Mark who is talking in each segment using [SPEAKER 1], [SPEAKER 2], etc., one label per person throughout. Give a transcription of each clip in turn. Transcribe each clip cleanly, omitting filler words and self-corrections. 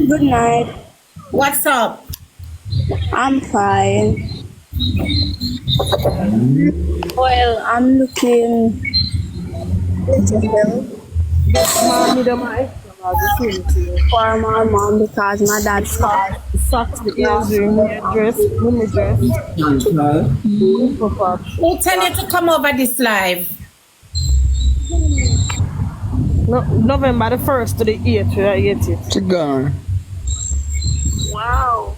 [SPEAKER 1] Good night.
[SPEAKER 2] What's up?
[SPEAKER 1] I'm fine. Well, I'm looking
[SPEAKER 3] Mommy, the my
[SPEAKER 1] for my mom because my dad's car.
[SPEAKER 3] socks, the earring, dress, mini dress.
[SPEAKER 2] Who tell you to come over this live?
[SPEAKER 3] No, November the 1st to the 8th, I get it.
[SPEAKER 4] She gone.
[SPEAKER 1] Wow.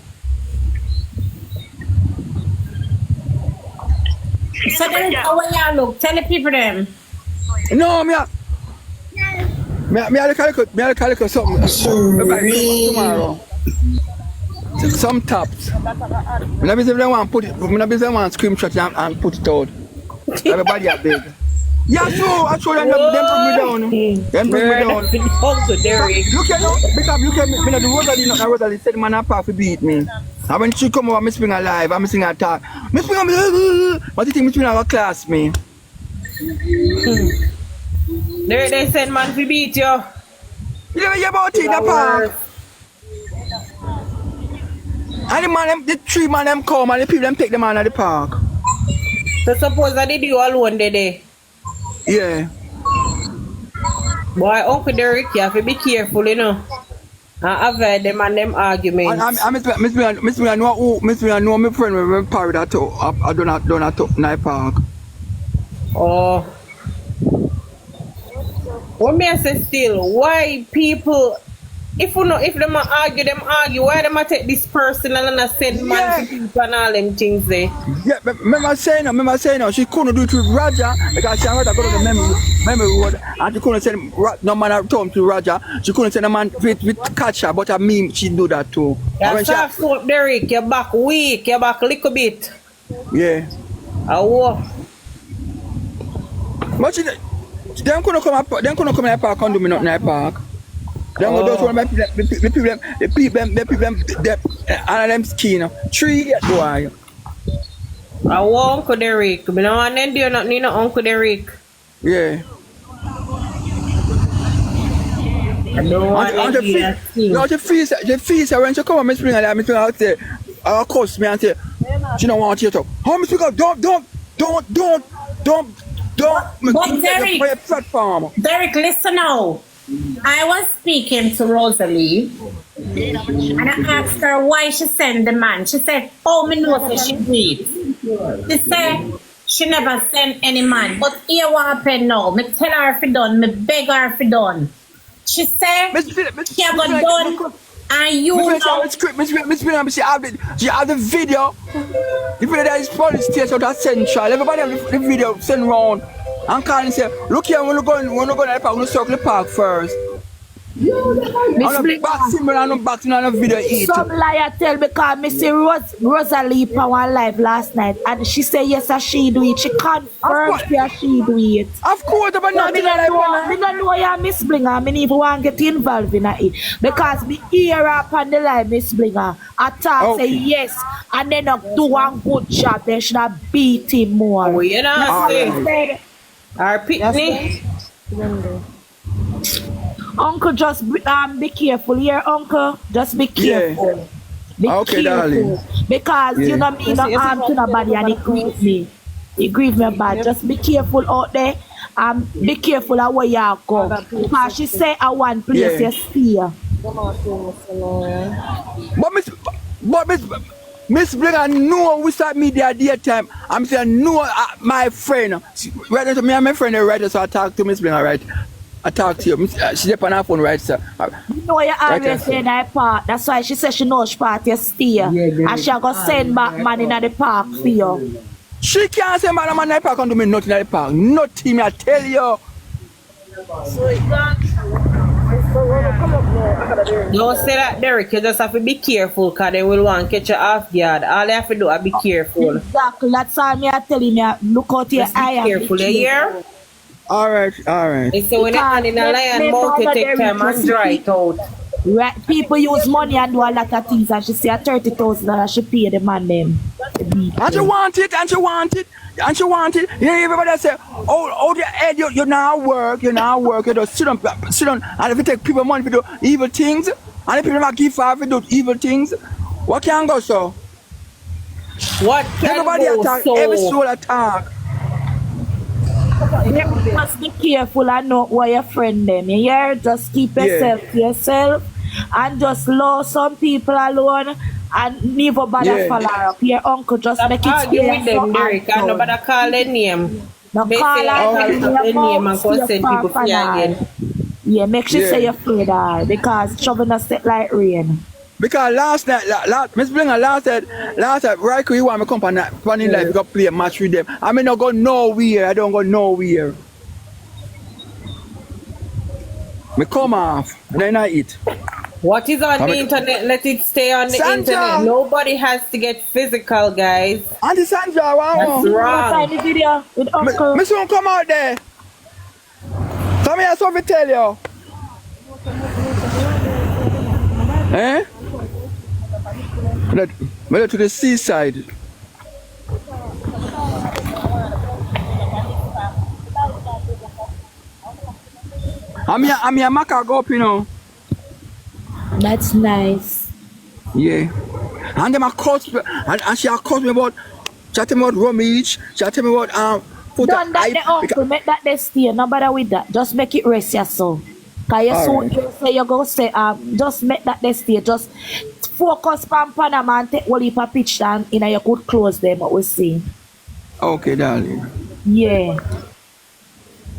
[SPEAKER 2] So then how y'all look? Tell the people them.
[SPEAKER 4] No, me a calico something. Tomorrow. Some tops. Me not be the one put it. Me not be the one screenshot and put it out. Everybody are big. Yeah, I show them bring me down. Them bring me down.
[SPEAKER 2] Uncle Derrick.
[SPEAKER 4] Look at you, because look at me. Me not do Rosalie, not Rosalie. Said man and Papi beat me. And when she come over, me spring alive. And me sing a talk. Me spring me. What do you think me spring our class me?
[SPEAKER 2] They said man to beat you.
[SPEAKER 4] You never hear about it in the park. And the man, the three man them come and the people them take them out of the park.
[SPEAKER 2] So suppose that they do alone they.
[SPEAKER 4] Yeah.
[SPEAKER 2] Boy, Uncle Derrick, you have to be careful, you know. And avoid them and them arguments.
[SPEAKER 4] I know my friend when we parried at I done at Night Park.
[SPEAKER 2] Oh. What me I say still, why people if them argue, why them take this personal and send man to people and all them things there?
[SPEAKER 4] Yeah, remember saying no, she couldn't do it with Roger because she had to go to the memory road and she couldn't send no man at home to Roger. She couldn't send a man with catch her, but a meme she do that too.
[SPEAKER 2] Yeah, soft soap, Derrick, you're back weak, you're back a little bit.
[SPEAKER 4] Yeah. But she them couldn't come in the park and do me nothing in the park. Them go those one the people and them skin 3 years boy.
[SPEAKER 2] I want Uncle Derrick. Me no want them do not need no Uncle Derrick.
[SPEAKER 4] Yeah.
[SPEAKER 2] I don't want them do that thing.
[SPEAKER 4] No, the fees when she come and me spring out there. Of course me and say she don't want you to. How me speak up? Don't.
[SPEAKER 2] But Derrick, listen now. I was speaking to Rosalie and I asked her why she sent the man. She said, oh, me know that she breathes. She said she never sent any man. But here what happened now. Me tell her if it done, me beg her if it done. She said she have got done and you know.
[SPEAKER 4] She have the video. The video that is police station at Central. Everybody have the video send round. And Carly say, look here, when we go to the park, we circle the park first. I'm boxing on a video eat.
[SPEAKER 5] Some liar tell because me see Rosalie on one live last night and she say yes she do it. She confirmed that she do it.
[SPEAKER 4] Of course, but not
[SPEAKER 5] me don't know you Miss Blinger. Me even want to get involved in it. Because me hear up on the live Miss Blinger. I talk say yes and then do one good job. Then should have beat him more.
[SPEAKER 2] Oh, you know our picnic.
[SPEAKER 5] Uncle, just be careful here, Uncle. Just be careful.
[SPEAKER 4] Yeah. Be careful. Darling.
[SPEAKER 5] Because you know me no harm to nobody and it grieves me. It grieves me bad. Just be careful out there and be careful of where you go. Because she say I one place you stay.
[SPEAKER 4] But Miss Blinger know we start media daytime. I'm saying no my friend. Right to me and my friend right, so I talk to Miss Blinger right. I talk to you. She's up on her phone, right, sir?
[SPEAKER 5] No, you always say in her park. That's why she says she knows she part you stay. And she go send back man in the park for you.
[SPEAKER 4] She can't send back man in the park and do me nothing in the park. Nothing, I tell you.
[SPEAKER 3] So it gone.
[SPEAKER 2] Don't say that, Derrick. You just have to be careful because they will want to catch you off guard. All you have to do is be careful.
[SPEAKER 5] Exactly. That's all me are telling you. Look out your eye.
[SPEAKER 2] Be careful, you hear?
[SPEAKER 4] Alright.
[SPEAKER 2] It's so when you're in a lion mouth, you take time and dry it out.
[SPEAKER 5] Right. People use money and do a lot of things and she say $30,000 she pay the man them.
[SPEAKER 4] And she want it, and she want it, and she want it. Yeah, everybody say, oh, your head, you now work, you just sit down, and if you take people money to do evil things, and if people not give for to do evil things, what can go so?
[SPEAKER 6] What can
[SPEAKER 4] Everybody
[SPEAKER 6] go
[SPEAKER 4] attack,
[SPEAKER 6] so?
[SPEAKER 4] every soul attack.
[SPEAKER 5] You must be careful and know what your friend them. You hear? Just keep yourself to yourself and just love some people alone and never bother follow up. Your uncle just
[SPEAKER 6] Stop
[SPEAKER 5] make it
[SPEAKER 6] arguing
[SPEAKER 5] clear.
[SPEAKER 6] with them, Derrick, and nobody call their name.
[SPEAKER 5] No
[SPEAKER 6] They
[SPEAKER 5] call
[SPEAKER 6] say
[SPEAKER 5] her
[SPEAKER 6] I call their name and go send people for you again.
[SPEAKER 5] Yeah, make sure say you're afraid of her because trouble not set like rain.
[SPEAKER 4] Because last night, Miss Blinger, last night, right, you want me come on funny life, you got play a match with them. I mean, not go nowhere, I don't go nowhere. Me come off, then I eat.
[SPEAKER 6] What is on the internet? Let it stay on the internet. Nobody has to get physical, guys.
[SPEAKER 4] Auntie Sandra,
[SPEAKER 6] That's wrong.
[SPEAKER 5] Find the video with uncle.
[SPEAKER 4] Me soon come out there. Come here, so we tell you. Eh? Let to the seaside. I'm here, Maka go up, you know.
[SPEAKER 5] That's nice.
[SPEAKER 4] Yeah. And them accuse me, and she accused me about chatting about rummage, chatting about put
[SPEAKER 5] Done that the uncle, make that they stay. No bother with that. Just make it rest your soul. Cause you soon you say you go say just make that they stay. Just focus on Panama and take one heap of picture and you could close them what we see.
[SPEAKER 4] Okay, darling.
[SPEAKER 5] Yeah.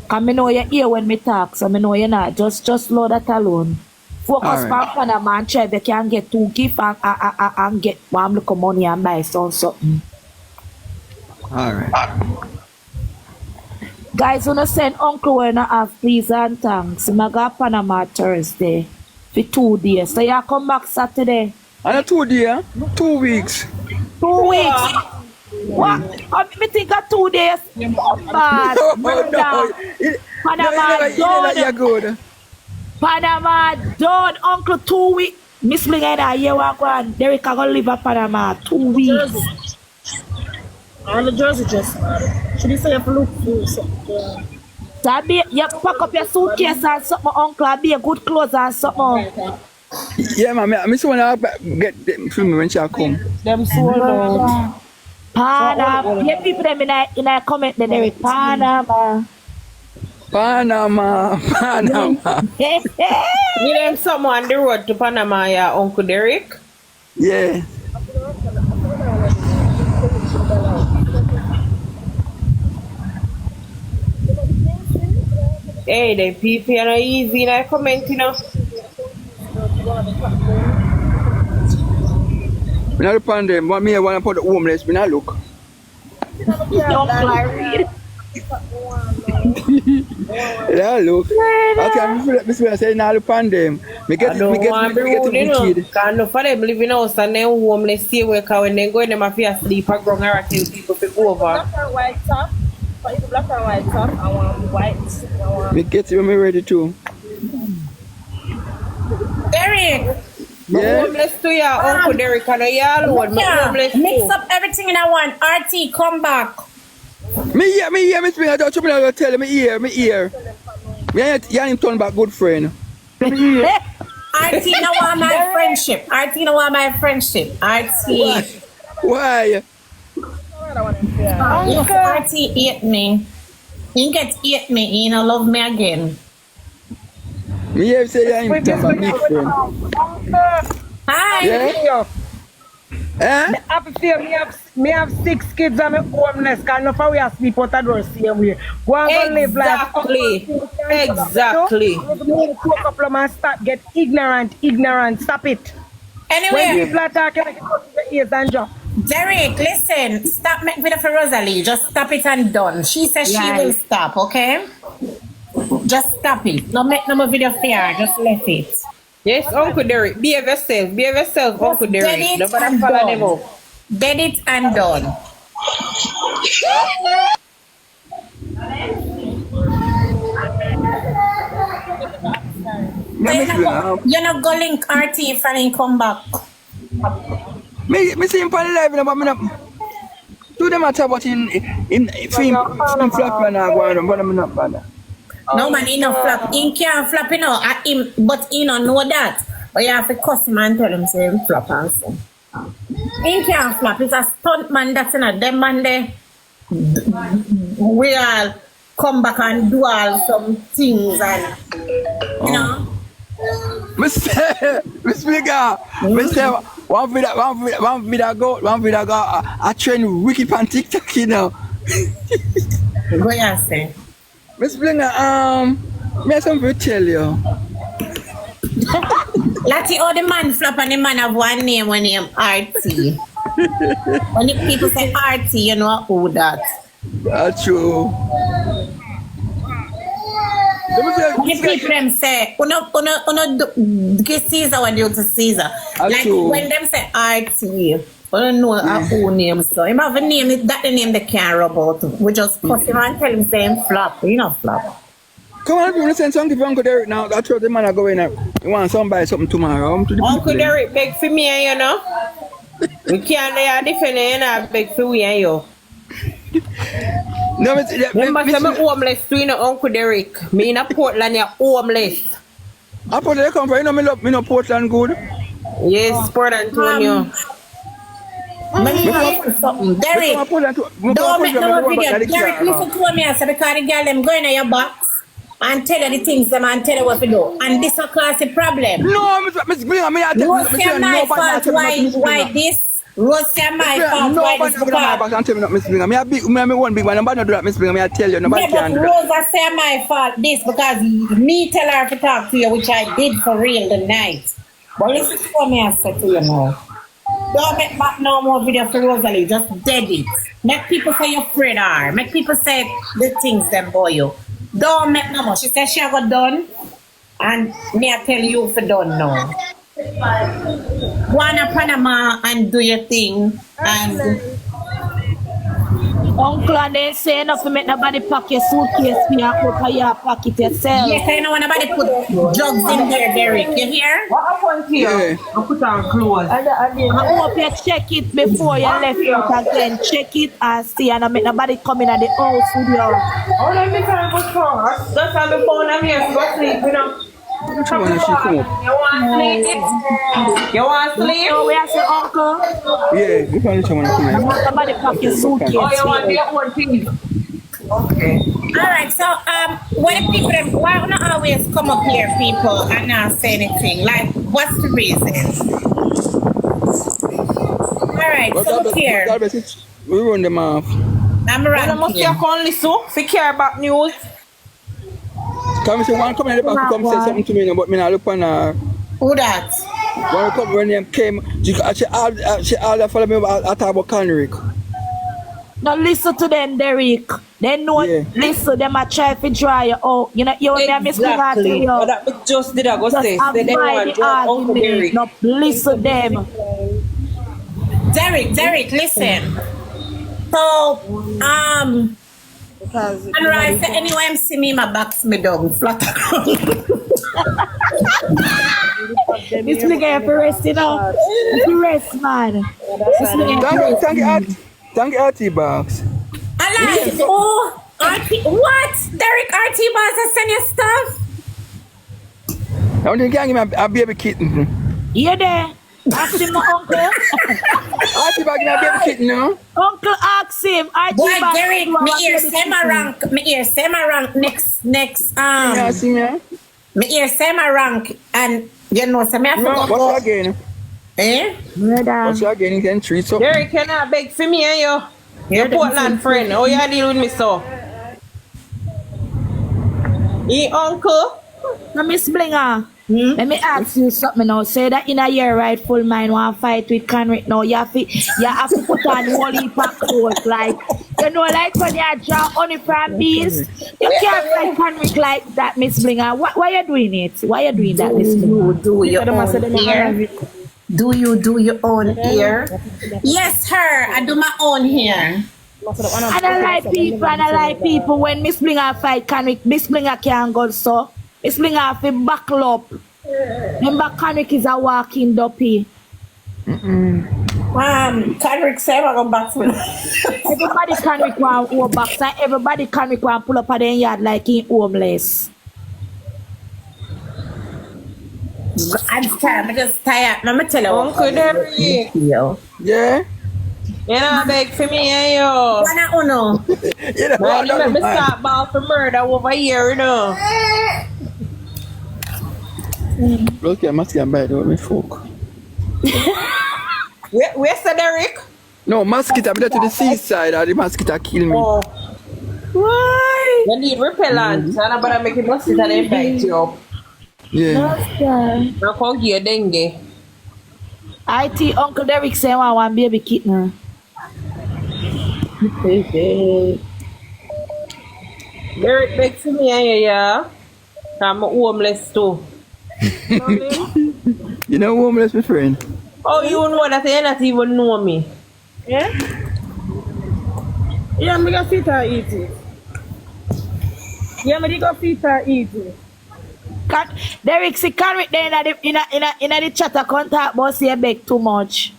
[SPEAKER 5] Cause me know you hear when me talk, so me know you're not. Just load that alone. Focus on Panama and try if you can get 2 gifts and get one look of money and buy something.
[SPEAKER 4] Alright.
[SPEAKER 5] Guys, wanna send uncle when I have please and thanks. I go Panama Thursday for 2 days. So you come back Saturday.
[SPEAKER 4] And 2 days, 2 weeks.
[SPEAKER 5] 2 weeks. What? I think of 2 days. Bad. Panama done.
[SPEAKER 4] Good.
[SPEAKER 5] Panama done. Uncle 2 weeks. Miss Blinga, here we go. Derrick, I go live at Panama 2 weeks.
[SPEAKER 3] On the jersey just should you say you have to look for something?
[SPEAKER 5] So you pack up your suitcase and something, uncle, and be a good clothes and something.
[SPEAKER 4] Yeah, man, I miss when I get them film me when she come.
[SPEAKER 3] Them sold out.
[SPEAKER 5] Panama. Yeah, people them in a comment then Derrick. Panama.
[SPEAKER 4] Panama.
[SPEAKER 6] You them someone on the road to Panama, yeah, Uncle Derrick?
[SPEAKER 4] Yeah.
[SPEAKER 6] Hey, the people are easy in a comment, you know.
[SPEAKER 4] Me not look on them, but me want to put the homeless, me not look. Yeah, look. Okay, I say not look on them. Me get
[SPEAKER 6] I
[SPEAKER 4] me get
[SPEAKER 6] want to be
[SPEAKER 4] me
[SPEAKER 6] rude, you
[SPEAKER 4] get
[SPEAKER 6] know.
[SPEAKER 4] wicked.
[SPEAKER 6] Because no for them living house and then homeless stay away, because when they go in them a fear sleep and ground and tell people to go over.
[SPEAKER 3] Black and white top. For you black and white top, I want white.
[SPEAKER 4] Me get you when me ready too.
[SPEAKER 2] Derrick,
[SPEAKER 4] Yeah.
[SPEAKER 6] Homeless to your Uncle Derrick and you alone. Homeless
[SPEAKER 2] mix
[SPEAKER 6] too.
[SPEAKER 2] up everything in a one. RT, come back.
[SPEAKER 4] Me here, Miss Bing, I don't me not tell you, me here. Me ain't him turn back good friend.
[SPEAKER 2] RT no want my friendship. RT no want my friendship. RT.
[SPEAKER 4] Why?
[SPEAKER 2] If RT hate me, he get hate me, he no love me again.
[SPEAKER 4] Me here say you him turn back big friend.
[SPEAKER 2] Hi.
[SPEAKER 4] Yeah? Eh?
[SPEAKER 3] I feel me have 6 kids and me homeless because no for we are sleep out the door same way. Go and go live life.
[SPEAKER 6] Exactly.
[SPEAKER 3] You cook up and start get ignorant. Stop it. When
[SPEAKER 2] Anyway,
[SPEAKER 3] people are talking, make it go to the ears and jump.
[SPEAKER 2] Derrick, listen. Stop making video for Rosalie. Just stop it and done. She says she will stop, okay? Just stop it. No make no more video for her. Just let it.
[SPEAKER 6] Yes, Uncle Derrick. Behave yourself, Uncle Derrick. Nobody follow them up.
[SPEAKER 2] Dead it and done. You're not go link RT if I come back.
[SPEAKER 4] Me see him on the live, but me not. Do them matter about in film flap and I go on, but I'm not bad.
[SPEAKER 2] No man, he no flap. He can't flap, you know, at him, but he don't know that. But you have to cuss him and tell him say him flap also. He can't flap. It's a stunt man that's in a them man there. We all come back and do all some things and you know.
[SPEAKER 4] Mr. One video go, I train wicked on TikTok, you know.
[SPEAKER 2] Go and say.
[SPEAKER 4] Miss Blinger, me have something to tell you.
[SPEAKER 2] Lati, all the man flap and the man have one name, RT. When the people say RT, you know who that.
[SPEAKER 4] That's true.
[SPEAKER 2] When the people them say, uno give Caesar what due to Caesar. Like
[SPEAKER 4] true.
[SPEAKER 2] when them say RT, we don't know our own name. So him have a name, that the name they can't rub out. We just cuss him and tell him say him flap. He not flap.
[SPEAKER 4] Come on, people send something for Uncle Derrick now. That's what the man are going up. You want somebody something tomorrow?
[SPEAKER 6] Uncle Derrick beg for me, you know. We can't lay defend you know, beg for we and you.
[SPEAKER 4] No,
[SPEAKER 6] remember some homeless too, you know, Uncle Derrick. Me in a Portland, you're homeless.
[SPEAKER 4] I Portland come from, you know, me no Portland good.
[SPEAKER 6] Yes, Port Antonio.
[SPEAKER 2] Derrick, don't make no video. Derrick, listen to me, I said, because the girl them going in your box and tell you the things them and tell you what to do. And this a classy problem.
[SPEAKER 4] No, Miss Blinger, me I tell
[SPEAKER 2] you. Say my fault, why this? Rose say my fault, why this?
[SPEAKER 4] Miss Blinger, me one big man, nobody do that, Miss Blinger, me I tell you, nobody can do that.
[SPEAKER 2] Rose say my fault this because me tell her to talk to you, which I did for real the night. But listen to what me I said to you now. Don't make back no more video for Rosalie, just dead it. Make people say you're afraid her. Make people say the things them boy you. Don't make no more. She said she got done. And me I tell you for done now. Go on to Panama and do your thing. And
[SPEAKER 5] Uncle, and they say enough to make nobody pack your suitcase for you put your pocket yourself.
[SPEAKER 2] yes, I know when nobody put drugs in there, Derrick. You hear?
[SPEAKER 6] What happened here?
[SPEAKER 4] Yeah.
[SPEAKER 6] I put on clothes.
[SPEAKER 5] I hope you check it before you left out again. Check it and see, and I make nobody come in at the house with you.
[SPEAKER 6] Oh, let me try to go strong. That's how the phone I'm here to go sleep, you know. You want sleep? You want sleep?
[SPEAKER 5] So we have say, Uncle,
[SPEAKER 4] Yeah, you can come
[SPEAKER 5] I want somebody pack your suitcase.
[SPEAKER 6] Oh, you want the one thing? Okay.
[SPEAKER 2] Alright, so when the people them why don't always come up here, people, and not say anything? Like, what's the reason? Alright, so look here.
[SPEAKER 4] We run them off.
[SPEAKER 2] I'm
[SPEAKER 6] Well, I
[SPEAKER 2] ranking.
[SPEAKER 6] must have only so if you care about news.
[SPEAKER 4] Come say one come in the back to come say something to me, but me not look on her.
[SPEAKER 2] Who that?
[SPEAKER 4] When they came, she all follow me I talk about Conrick.
[SPEAKER 5] Now listen to them, Derrick. They know,
[SPEAKER 4] Yeah.
[SPEAKER 5] listen, them a try to dry you out. You know, you and me
[SPEAKER 6] Exactly. But that just did I go
[SPEAKER 5] just
[SPEAKER 6] say. They didn't
[SPEAKER 5] avoid
[SPEAKER 6] want
[SPEAKER 5] the
[SPEAKER 6] to Uncle
[SPEAKER 5] argument.
[SPEAKER 6] Derrick.
[SPEAKER 5] No, listen them.
[SPEAKER 2] Derrick, listen. So, and right, so anyway, I'm seeing me, my back's me down, flat across.
[SPEAKER 5] This nigga have to rest, you know. It's rest, man. This nigga
[SPEAKER 4] Thank you, RT Box.
[SPEAKER 2] I like, oh, RT, what? Derrick, RT Boss, I send you stuff?
[SPEAKER 4] I want to give me a baby kitten.
[SPEAKER 5] You there? Ask him, uncle.
[SPEAKER 4] RT Box, give me a baby kitten, no?
[SPEAKER 5] Uncle, ask him.
[SPEAKER 2] Boy, Derrick, me ear say my rank next,
[SPEAKER 4] Yeah, see me?
[SPEAKER 2] me ear say my rank, and you know, so me have to
[SPEAKER 4] No,
[SPEAKER 2] go.
[SPEAKER 4] what's again?
[SPEAKER 2] Eh?
[SPEAKER 4] What's again? You can treat something.
[SPEAKER 6] Derrick, can I beg for me and you? Your Portland friend. How you deal with me so? He uncle?
[SPEAKER 5] Now, Miss Blinger, let me ask you something now. Say that in a year rightful mind want to fight with Conrick now. You have to put on whole heap of clothes. Like, you know, like when you draw honey from bees, you can't fight Conrick like that, Miss Blinger. Why you doing it? Why you doing that, Miss Blinger?
[SPEAKER 2] Do your own hair. Do you do your own hair? Yes, her. I do my own hair.
[SPEAKER 5] And I like people when Miss Blinger fight Conrick, Miss Blinger can't go so. Miss Blinger have to buckle up. Remember Conrick is a walking duppy.
[SPEAKER 2] Kendrick said I'm going back to
[SPEAKER 5] Everybody can require home box and everybody can require pull up at their yard like in homeless.
[SPEAKER 2] I'm tired. I'm just tired. Let me tell you what.
[SPEAKER 6] Uncle Derrick.
[SPEAKER 2] Yo.
[SPEAKER 4] Yeah?
[SPEAKER 6] You know, beg for me and you.
[SPEAKER 2] Wanna uno?
[SPEAKER 4] You know,
[SPEAKER 6] Man, you make me start ball for murder over here, you know.
[SPEAKER 4] Look at Masky bite with me folk.
[SPEAKER 6] Where's the Derrick?
[SPEAKER 4] No, mosquito, I'm there to the seaside or the mosquito kill me.
[SPEAKER 6] Oh,
[SPEAKER 5] Why?
[SPEAKER 6] you need repellent. So I'm about to make a mosquito and bite you up.
[SPEAKER 4] Yeah.
[SPEAKER 6] Now come give you dengue.
[SPEAKER 5] I think Uncle Derrick say I want baby kitten.
[SPEAKER 6] Derrick beg for me and you, yeah. I'm homeless too.
[SPEAKER 4] You know homeless, my friend?
[SPEAKER 6] Oh, you know that you not even know me.
[SPEAKER 3] Yeah? Yeah, me go fit her eat it. Yeah, me go fit her eat it.
[SPEAKER 5] Derrick, see, can we then in the chat account talk about say beg too much?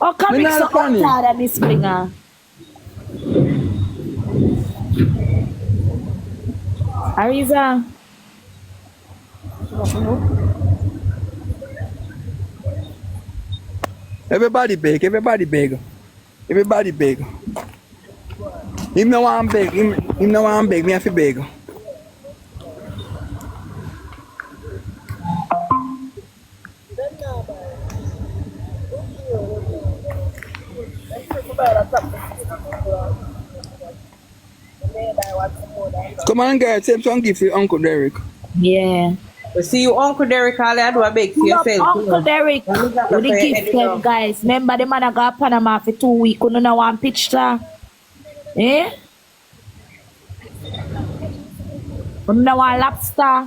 [SPEAKER 5] Oh, can we so tired of Miss Blinger? Ariza?
[SPEAKER 4] Everybody beg, everybody beg. Everybody beg. Him no want beg, him no want beg, me have to beg. Come on, guys, same song give you Uncle Derrick.
[SPEAKER 5] Yeah.
[SPEAKER 6] We see you, Uncle Derrick, all I do a beg for yourself.
[SPEAKER 5] Uncle Derrick, with the gift them, guys. Remember the man I got Panama for 2 weeks. You know one picture? Eh? You know one lobster?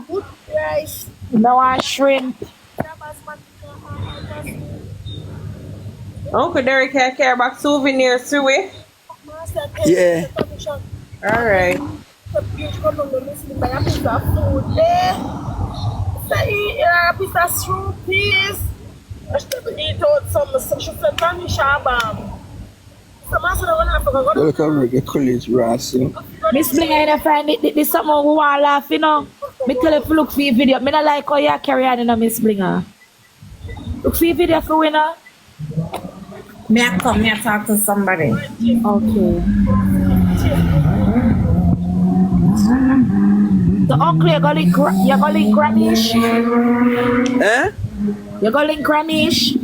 [SPEAKER 5] You know one shrimp?
[SPEAKER 6] Uncle Derrick can care about souvenirs too, eh?
[SPEAKER 4] Yeah.
[SPEAKER 6] Alright.
[SPEAKER 4] Look over the college ras.
[SPEAKER 5] Miss Bling, I don't find it. This something who want laugh, you know. Me tell you if you look for your video. Me not like how you carry on in a Miss Blinger. Look for your video for winner.
[SPEAKER 2] May I come here talk to somebody?
[SPEAKER 5] Okay. So uncle, you go link Granish?
[SPEAKER 4] Eh?
[SPEAKER 5] You go link Granish?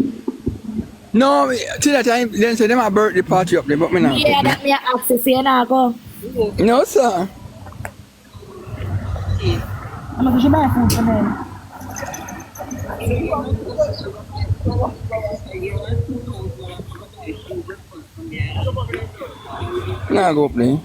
[SPEAKER 4] No, till that time, then say them a birthday party up there, but me not.
[SPEAKER 5] Yeah, that me access, you know, go.
[SPEAKER 4] No, sir.
[SPEAKER 5] I'm going to buy food for them.
[SPEAKER 4] Nah, go play.